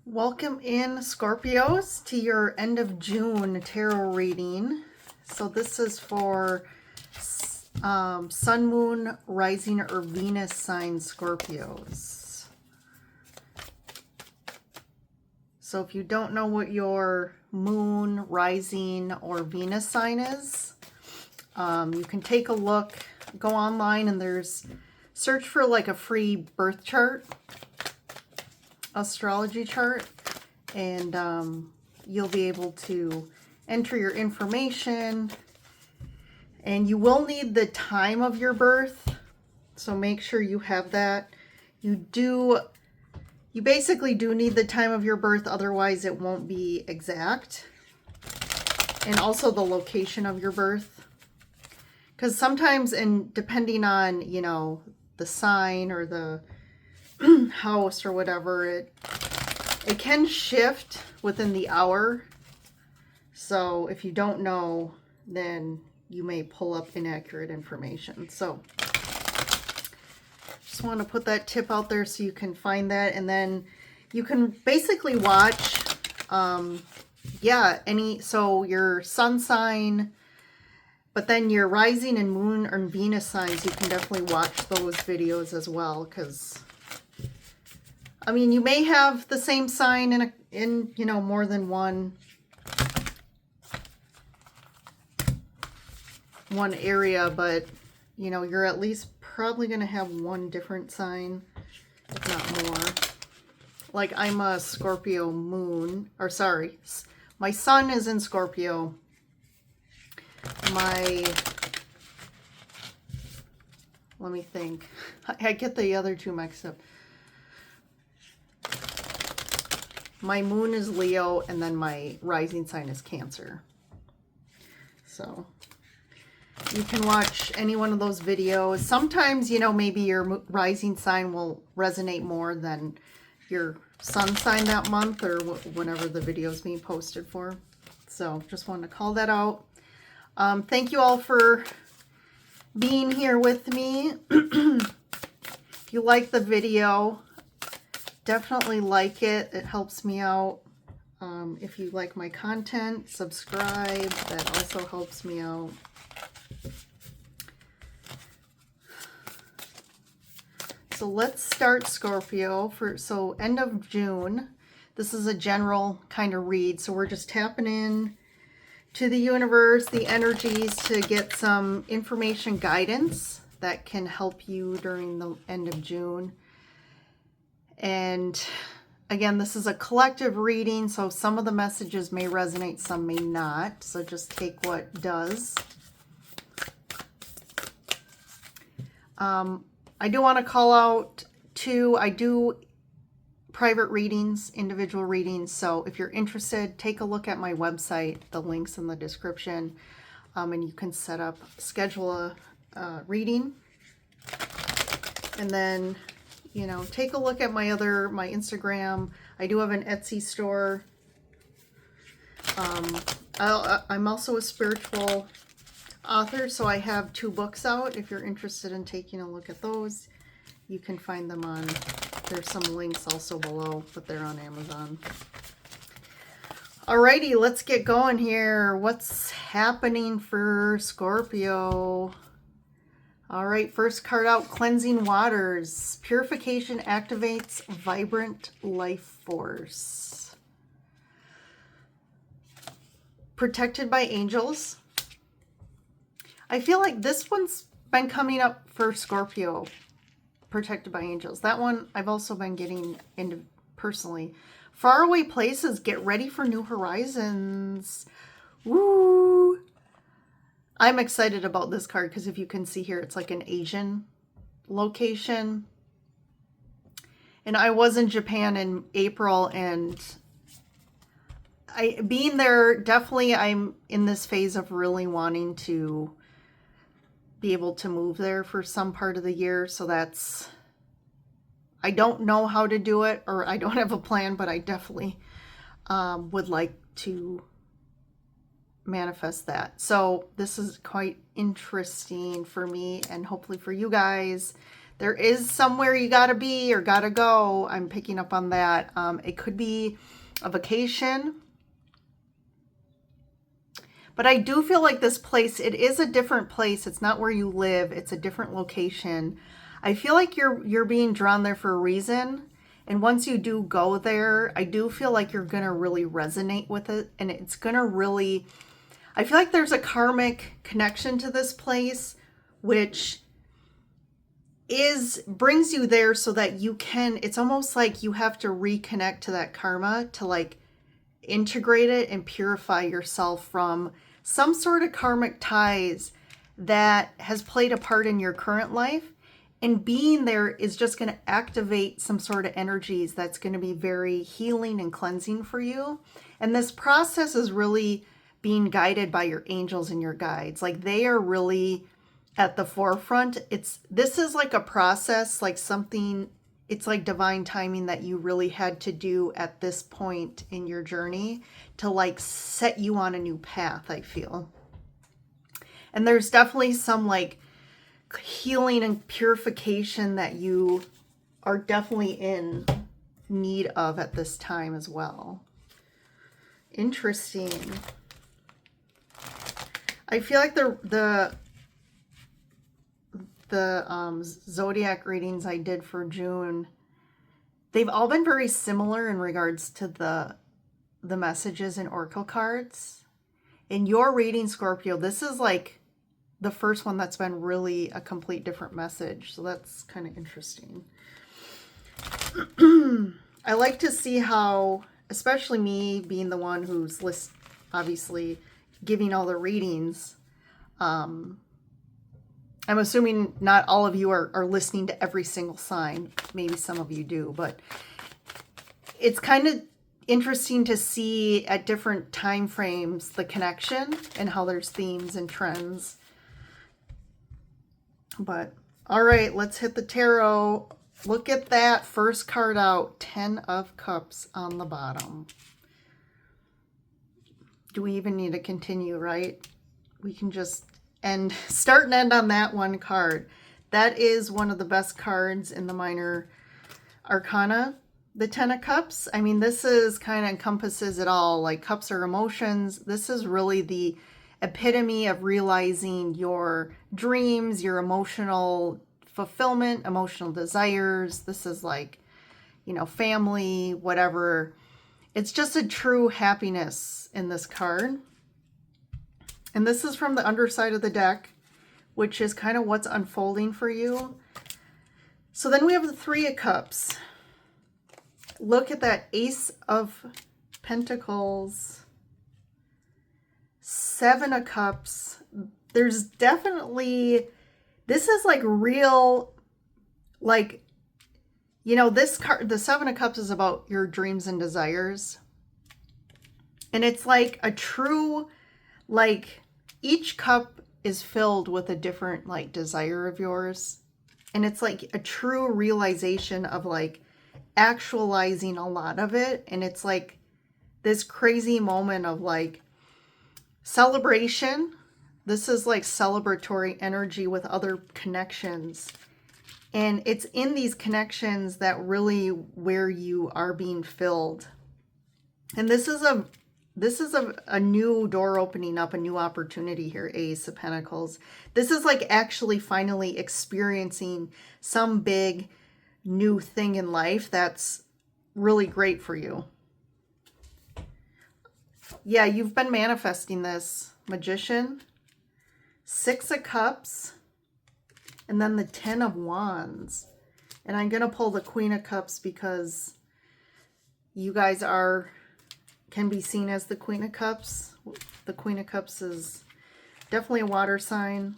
Welcome in, Scorpios, to your end of June tarot reading. So this is for Sun, Moon, Rising, or Venus sign Scorpios. So if you don't know what your Moon, Rising, or Venus sign is, you can take a look, go online, and search for like a free birth chart, astrology chart, and you'll be able to enter your information, and you will need the time of your birth, so make sure you have that. You basically do need the time of your birth, otherwise it won't be exact, and also the location of your birth, because sometimes, and depending on, you know, the sign or the house or whatever, it can shift within the hour. So if you don't know, then you may pull up inaccurate information. So just want to put that tip out there so you can find that, and then you can basically watch so your sun sign, but then your rising and moon or Venus signs, you can definitely watch those videos as well, because I mean, you may have the same sign in you know, more than one area, but you know, you're at least probably going to have one different sign, if not more. Like, I'm a Scorpio moon, or sorry, my sun is in Scorpio. Let me think. I get the other two mixed up. My moon is Leo, and then my rising sign is Cancer. So you can watch any one of those videos. Sometimes, you know, maybe your rising sign will resonate more than your sun sign that month, or whenever the video is being posted for. So just wanted to call that out. Thank you all for being here with me. If you like the video, definitely like it. It helps me out. If you like my content, subscribe. That also helps me out. So let's start, Scorpio. So end of June. This is a general kind of read. So we're just tapping in to the universe, the energies, to get some information guidance that can help you during the end of June. And again, this is a collective reading, so some of the messages may resonate, some may not. So just take what does. I do want to call out too, I do private readings, individual readings. So if you're interested, take a look at my website. The link's in the description. And you can schedule a reading. And then, you know, take a look at my Instagram. I do have an Etsy store. I'm also a spiritual author, so I have 2 books out. If you're interested in taking a look at those, you can find them on, there's some links also below, but they're on Amazon. Alrighty, let's get going here. What's happening for Scorpio? All right, first card out, Cleansing Waters. Purification activates vibrant life force. Protected by angels. I feel like this one's been coming up for Scorpio. Protected by angels. That one I've also been getting into personally. Faraway places, get ready for new horizons. Woo! I'm excited about this card because if you can see here, it's like an Asian location. And I was in Japan in April, and being there, definitely I'm in this phase of really wanting to be able to move there for some part of the year. So I don't know how to do it, or I don't have a plan, but I definitely would like to manifest that. So this is quite interesting for me, and hopefully for you guys. There is somewhere you got to be or got to go. I'm picking up on that. It could be a vacation. But I do feel like this place, it is a different place. It's not where you live. It's a different location. I feel like you're being drawn there for a reason. And once you do go there, I do feel like you're going to really resonate with it. And it's going to really, I feel like there's a karmic connection to this place, which brings you there so that you can, it's almost like you have to reconnect to that karma to like integrate it and purify yourself from some sort of karmic ties that has played a part in your current life. And being there is just going to activate some sort of energies that's going to be very healing and cleansing for you. And this process is really being guided by your angels and your guides. Like they are really at the forefront. This is like a process, like something, it's like divine timing that you really had to do at this point in your journey to like set you on a new path, I feel. And there's definitely some like healing and purification that you are definitely in need of at this time as well. Interesting. I feel like the zodiac readings I did for June, they've all been very similar in regards to the messages and oracle cards. In your reading, Scorpio, this is like the first one that's been really a complete different message. So that's kind of interesting. I like to see how, especially me being the one who's obviously giving all the readings, I'm assuming not all of you are listening to every single sign. Maybe some of you do, but it's kind of interesting to see at different time frames the connection and how there's themes and trends. But all right, let's hit the tarot. Look at that first card out, 10 of Cups on the bottom. Do we even need to continue, right? We can just start and end on that one card. That is one of the best cards in the minor arcana, the 10 of Cups. I mean, this is kind of encompasses it all. Like cups are emotions. This is really the epitome of realizing your dreams, your emotional fulfillment, emotional desires. This is like, you know, family, whatever. It's just a true happiness in this card. And this is from the underside of the deck, which is kind of what's unfolding for you. So then we have the 3 of Cups. Look at that Ace of Pentacles, 7 of Cups. There's definitely, this is like real, like, you know, this card, the 7 of Cups is about your dreams and desires. And it's like a true, like, each cup is filled with a different, like, desire of yours. And it's like a true realization of, like, actualizing a lot of it. And it's like this crazy moment of, like, celebration. This is like celebratory energy with other connections. And it's in these connections that really where you are being filled. And this is a new door opening up, a new opportunity here, Ace of Pentacles. This is like actually finally experiencing some big new thing in life that's really great for you. Yeah, you've been manifesting this. Magician, 6 of Cups, and then the 10 of Wands. And I'm going to pull the Queen of Cups because you guys can be seen as the Queen of Cups. The Queen of Cups is definitely a water sign.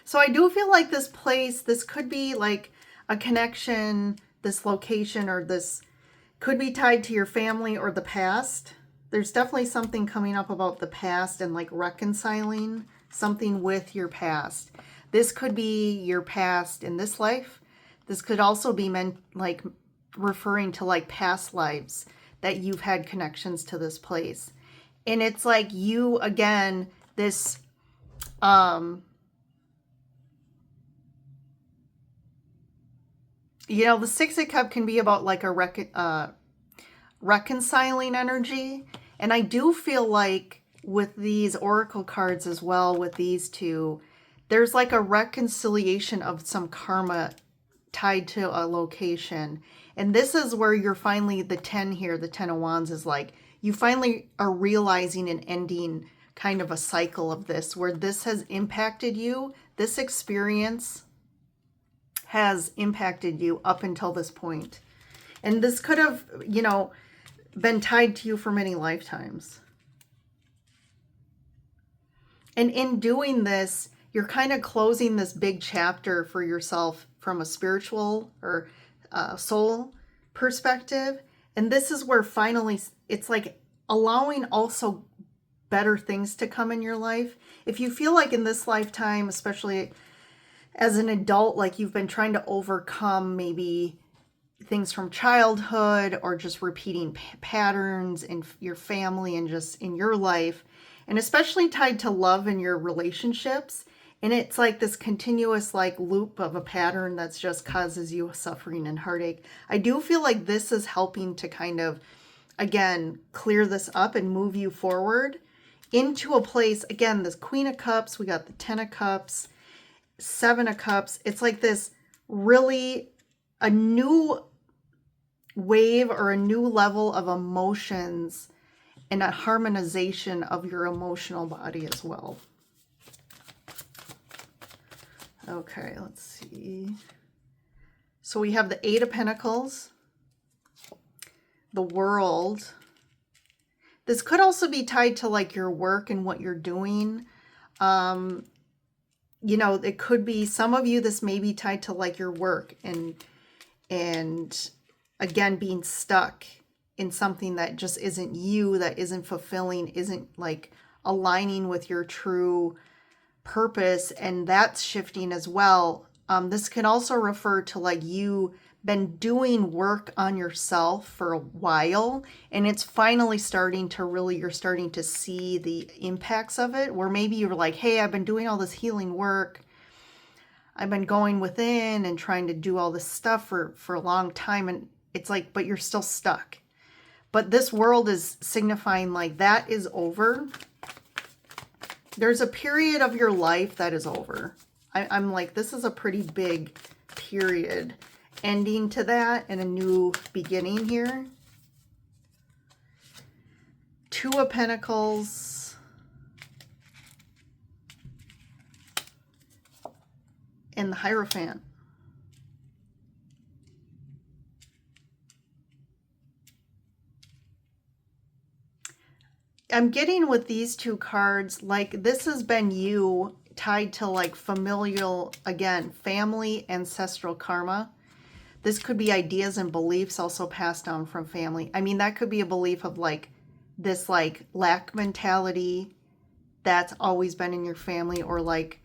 So I do feel like this place, this could be like a connection, this location, or this could be tied to your family or the past. There's definitely something coming up about the past and like reconciling something with your past. This could be your past in this life. This could also be meant like referring to like past lives that you've had connections to this place. And it's like you, again, this You know, the Six of Cups can be about like a reconciling energy. And I do feel like with these oracle cards as well, with these two, there's like a reconciliation of some karma tied to a location. And this is where you're finally, the 10 here, the 10 of Wands is like, you finally are realizing and ending kind of a cycle of this, where this has impacted you. This experience has impacted you up until this point. And this could have, you know, been tied to you for many lifetimes. And in doing this, you're kind of closing this big chapter for yourself from a spiritual or soul perspective. And this is where finally it's like allowing also better things to come in your life. If you feel like in this lifetime, especially as an adult, like you've been trying to overcome maybe things from childhood or just repeating patterns in your family and just in your life, and especially tied to love and your relationships. And it's like this continuous like loop of a pattern that's just causes you suffering and heartache. I do feel like this is helping to kind of, again, clear this up and move you forward into a place. Again, this Queen of Cups, we got the 10 of Cups, 7 of Cups. It's like this really a new wave or a new level of emotions and a harmonization of your emotional body as well. Okay, let's see. So we have the 8 of Pentacles, the World. This could also be tied to like your work and what you're doing. You know, it could be, some of you, this may be tied to like your work and again, being stuck in something that just isn't you, that isn't fulfilling, isn't like aligning with your true purpose, and that's shifting as well. This can also refer to like you been doing work on yourself for a while, and it's finally starting to really, you're starting to see the impacts of it, where maybe you're like, hey, I've been doing all this healing work. I've been going within and trying to do all this stuff for a long time, and it's like, but you're still stuck. But this World is signifying like that is over. There's a period of your life that is over. I'm like, this is a pretty big period ending to that and a new beginning here. 2 of Pentacles. And the Hierophant. I'm getting with these two cards, like this has been you tied to like familial, again, family, ancestral karma. This could be ideas and beliefs also passed down from family. I mean, that could be a belief of like this like lack mentality that's always been in your family, or like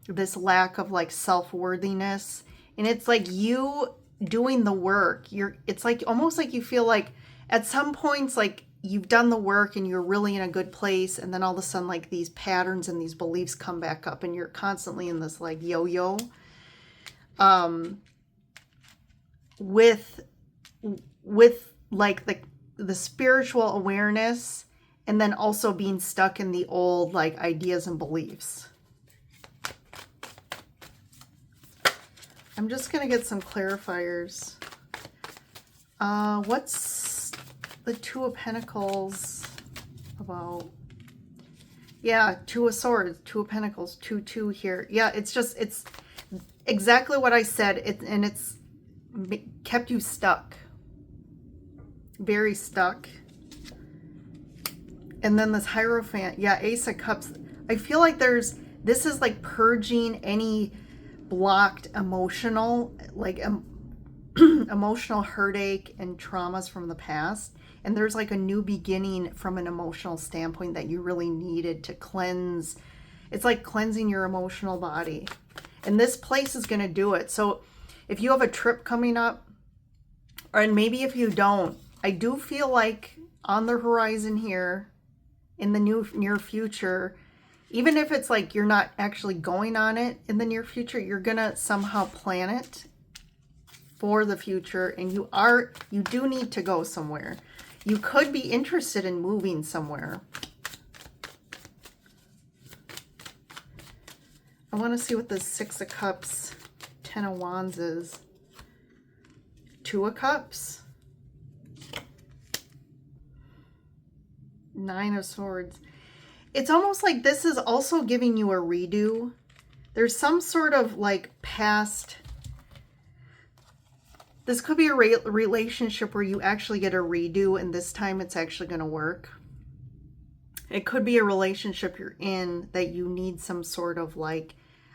this lack of like self-worthiness. And it's like you doing the work. It's like almost like you feel like at some points like you've done the work and you're really in a good place, and then all of a sudden like these patterns and these beliefs come back up, and you're constantly in this like yo-yo with like the spiritual awareness, and then also being stuck in the old like ideas and beliefs. I'm just gonna get some clarifiers. What's the 2 of Pentacles about? Yeah, 2 of Swords, 2 of Pentacles, 2-2 here. Yeah, it's exactly what I said. And it's kept you stuck. Very stuck. And then this Hierophant, yeah, Ace of Cups. I feel like this is like purging any blocked emotional, like emotional heartache and traumas from the past. And there's like a new beginning from an emotional standpoint that you really needed to cleanse. It's like cleansing your emotional body. And this place is going to do it. So if you have a trip coming up, and maybe if you don't, I do feel like on the horizon here in the near future, even if it's like you're not actually going on it in the near future, you're going to somehow plan it for the future, and you do need to go somewhere. You could be interested in moving somewhere. I want to see what the Six of Cups, Ten of Wands is. Two of Cups, Nine of Swords. It's almost like this is also giving you a redo. There's some sort of like past. This could be a relationship where you actually get a redo and this time it's actually going to work. It could be a relationship you're in that you need some sort of like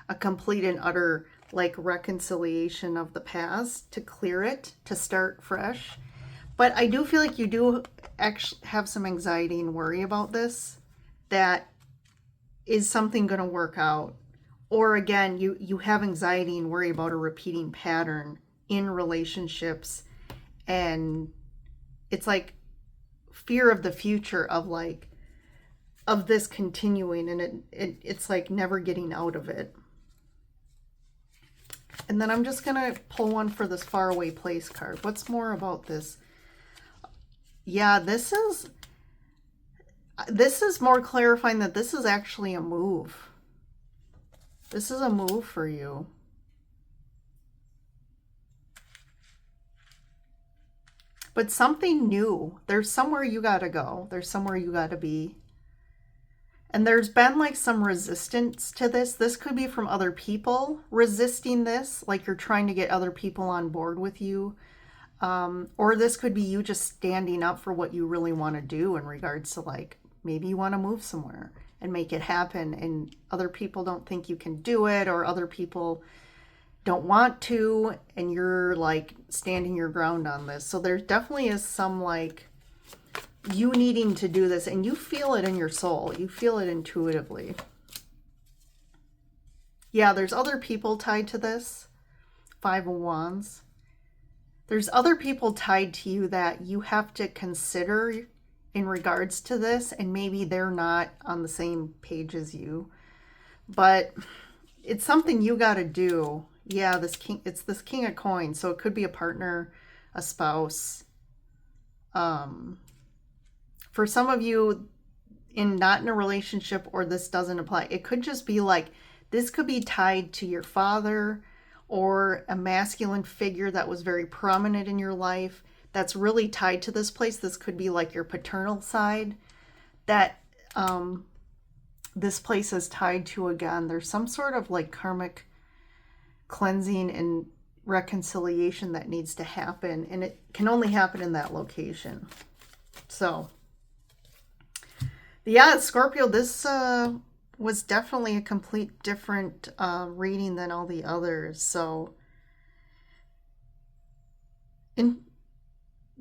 a complete and utter like reconciliation of the past to clear it, to start fresh. But I do feel like you do actually have some anxiety and worry about this. That is something going to work out. Or again, you have anxiety and worry about a repeating pattern in relationships, and it's like fear of the future of like of this continuing, and it's like never getting out of it. And then I'm just gonna pull one for this faraway place card. What's more about this? Yeah, this is more clarifying that this is actually a move. This is a move for you. But something new. There's somewhere you got to go. There's somewhere you got to be. And there's been like some resistance to this. This could be from other people resisting this, like you're trying to get other people on board with you. Or this could be you just standing up for what you really want to do in regards to like, maybe you want to move somewhere and make it happen, and other people don't think you can do it, or other people don't want to, and you're like standing your ground on this. So there definitely is some like you needing to do this, and you feel it in your soul. You feel it intuitively. Yeah, there's other people tied to this. Five of Wands. There's other people tied to you that you have to consider in regards to this, and maybe they're not on the same page as you, but it's something you got to do. Yeah, it's this King of Coins, so it could be a partner, a spouse. For some of you, not in a relationship, or this doesn't apply, it could just be like, this could be tied to your father or a masculine figure that was very prominent in your life that's really tied to this place. This could be like your paternal side that this place is tied to. Again, there's some sort of like karmic cleansing and reconciliation that needs to happen, and it can only happen in that location. So yeah, Scorpio, this was definitely a complete different reading than all the others. So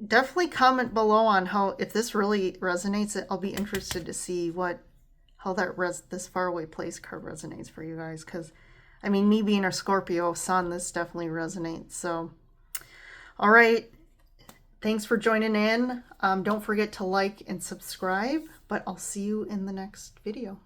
definitely comment below on how, if this really resonates. I'll be interested to see how this faraway place card resonates for you guys, because I mean, me being a Scorpio sun, this definitely resonates. So all right, thanks for joining in. Don't forget to like and subscribe, but I'll see you in the next video.